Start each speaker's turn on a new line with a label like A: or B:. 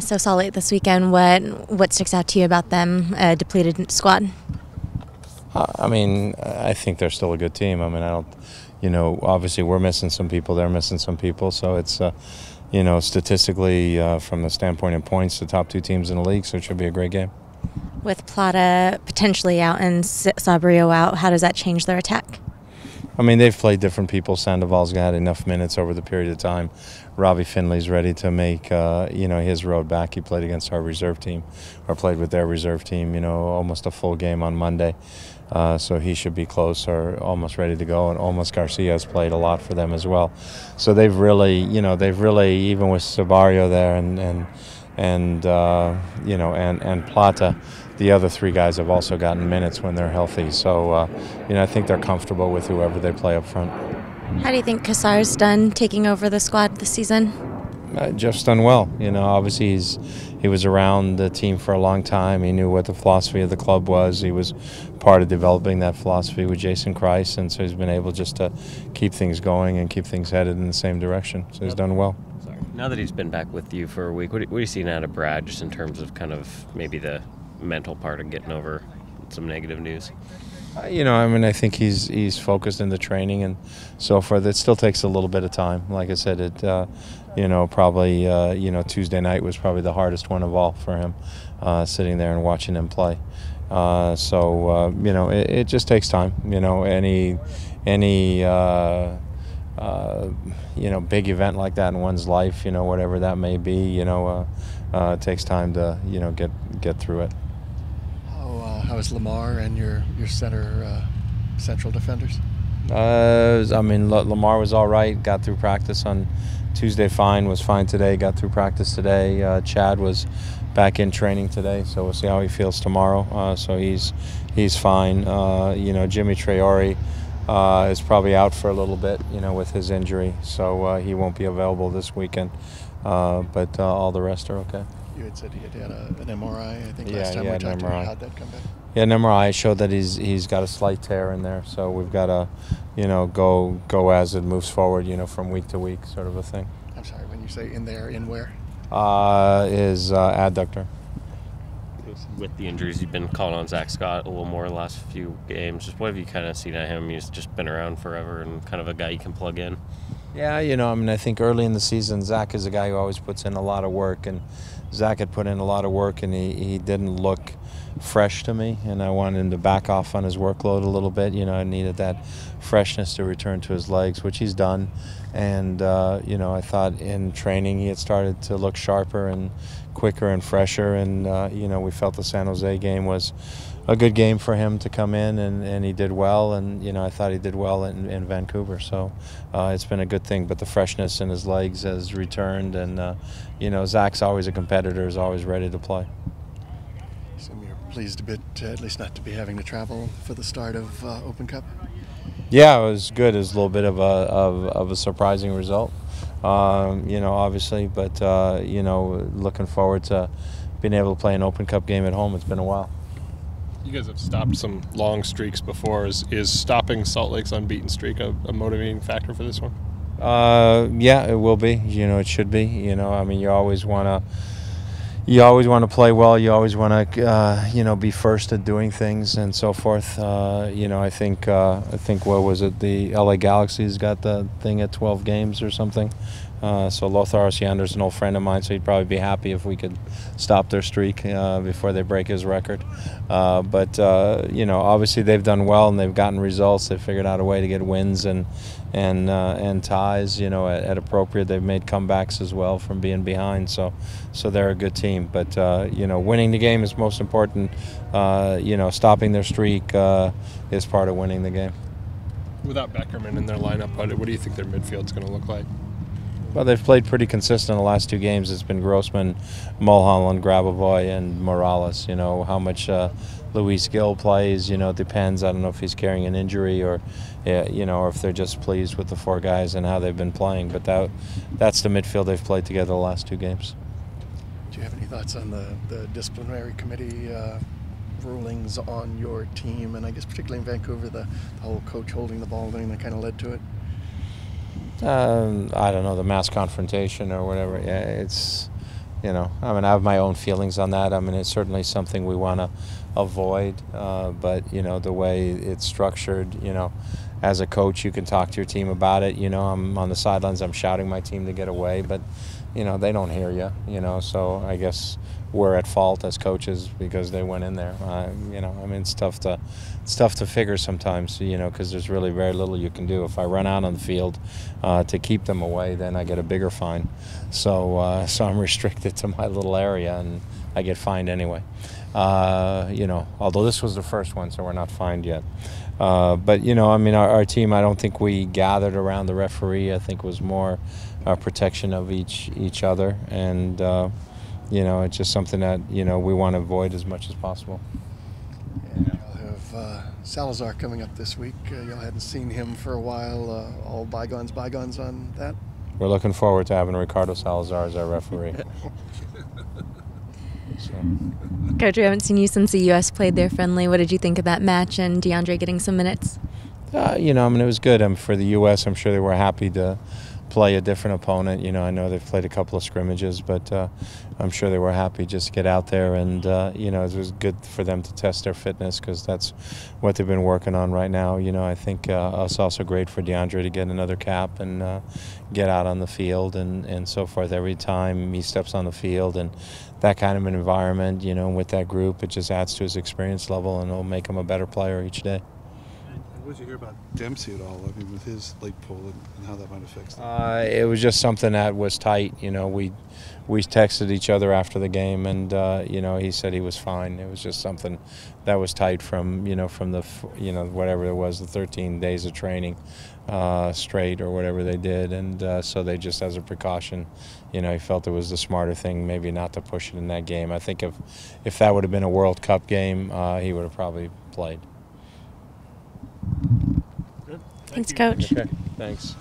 A: So Salt Lake this weekend, what sticks out to you about them, a depleted squad?
B: I think they're still a good team. I don't, obviously we're missing some people, they're missing some people, so it's, statistically, from the standpoint of points, the top two teams in the league, so it should be a great game.
A: With Plata potentially out and Sabrio out, how does that change their attack?
B: They've played different people. Sandoval's got enough minutes over the period of time. Robbie Finley's ready to make, his road back. He played against our reserve team, or played with their reserve team, almost a full game on Monday. So he should be close or almost ready to go. And almost Garcia's played a lot for them as well. So they've really, even with Sabario there and Plata, the other three guys have also gotten minutes when they're healthy. So, I think they're comfortable with whoever they play up front.
A: How do you think Kassar's done taking over the squad this season?
B: Jeff's done well. Obviously he was around the team for a long time. He knew what the philosophy of the club was. He was part of developing that philosophy with Jason Kreis, and so he's been able just to keep things going and keep things headed in the same direction. So he's done well.
C: Now that he's been back with you for a week, what are you seeing out of Brad just in terms of kind of maybe the mental part of getting over some negative news?
B: I think he's focused in the training and so forth. It still takes a little bit of time. Like I said, Tuesday night was probably the hardest one of all for him, sitting there and watching him play. It just takes time. Big event like that in one's life, whatever that may be, it takes time to, get through it.
D: How is Lamar and your central defenders?
B: Lamar was all right. Got through practice on Tuesday. Was fine today. Got through practice today. Chad was back in training today, so we'll see how he feels tomorrow. So he's fine. Djimi Traore is probably out for a little bit, with his injury, so he won't be available this weekend. But all the rest are okay.
D: You had said he had an MRI, I think, last time we talked to you. How'd that come back?
B: Yeah, an MRI showed that he's got a slight tear in there, so we've got to, go as it moves forward, from week to week, sort of a thing.
D: I'm sorry, when you say in there, in where?
B: His adductor.
C: With the injuries, you've been calling on Zach Scott a little more the last few games. Just what have you kind of seen at him? He's just been around forever and kind of a guy you can plug in.
B: Yeah, I think early in the season, Zach is a guy who always puts in a lot of work, and Zach had put in a lot of work, and he didn't look fresh to me, and I wanted him to back off on his workload a little bit. I needed that freshness to return to his legs, which he's done, and I thought in training he had started to look sharper and quicker and fresher, and we felt the San Jose game was a good game for him to come in, and he did well, and I thought he did well in Vancouver, so it's been a good thing. But the freshness in his legs has returned, and Zach's always a competitor, is always ready to play.
D: So you're pleased a bit, at least not to be having to travel for the start of Open Cup?
B: Yeah, it was good. It was a little bit of a surprising result, obviously, but looking forward to being able to play an Open Cup game at home. It's been a while.
E: You guys have stopped some long streaks before. Is stopping Salt Lake's unbeaten streak a motivating factor for this one?
B: Yeah, it will be. It should be. You always want to play well. You always want to, be first at doing things and so forth. I think what was it? The LA Galaxy's got the thing at 12 games or something. So Lothar Osiander's an old friend of mine, so he'd probably be happy if we could stop their streak before they break his record. But obviously they've done well and they've gotten results. They've figured out a way to get wins and ties. At appropriate. They've made comebacks as well from being behind. So they're a good team. But winning the game is most important. Stopping their streak is part of winning the game.
E: Without Beckerman in their lineup, what do you think their midfield's going to look like?
B: Well, they've played pretty consistent the last two games. It's been Grossman, Mulholland, Grabavoy, and Morales. How much Luis Gill plays, it depends. I don't know if he's carrying an injury or if they're just pleased with the four guys and how they've been playing. But that's the midfield they've played together the last two games.
D: Do you have any thoughts on the disciplinary committee rulings on your team, and I guess particularly in Vancouver, the whole coach holding the ball thing that kind of led to it?
B: I don't know, the mass confrontation or whatever. Yeah, it's You know, I mean, I have my own feelings on that. I mean, it's certainly something we want to avoid, but, you know, the way it's structured, you know, as a coach, you can talk to your team about it. You know, I'm on the sidelines, I'm shouting my team to get away, but, you know, they don't hear you, you know, so I guess we're at fault as coaches because they went in there. You know, I mean, it's tough to figure sometimes, you know, because there's really very little you can do. If I run out on the field to keep them away, then I get a bigger fine. So, so I'm restricted to my little area, and I get fined anyway. You know, although this was the first one, so we're not fined yet. But, you know, I mean, our team, I don't think we gathered around the referee. I think it was more protection of each other, and you know, it's just something that, you know, we want to avoid as much as possible.
D: And you'll have Salazar coming up this week. Y'all hadn't seen him for a while. All bygones on that?
B: We're looking forward to having Ricardo Salazar as our referee. So.
A: Coach, we haven't seen you since the U.S. played their friendly. What did you think of that match and DeAndre getting some minutes?
B: You know, I mean, it was good. For the U.S., I'm sure they were happy to play a different opponent. You know, I know they've played a couple of scrimmages, but I'm sure they were happy just to get out there, and you know, it was good for them to test their fitness because that's what they've been working on right now. You know, I think it's also great for DeAndre to get another cap and get out on the field and so forth. Every time he steps on the field and that kind of an environment, you know, with that group, it just adds to his experience level and it'll make him a better player each day.
F: What did you hear about Dempsey at all? I mean, with his leg pull and how that might affect him?
B: It was just something that was tight. You know, we texted each other after the game, and you know, he said he was fine. It was just something that was tight from the whatever it was, the 13 days of training straight or whatever they did, and so they just, as a precaution, you know, he felt it was the smarter thing maybe not to push it in that game. I think if that would have been a World Cup game, he would have probably played.
A: Thanks, Coach.
B: Okay, thanks.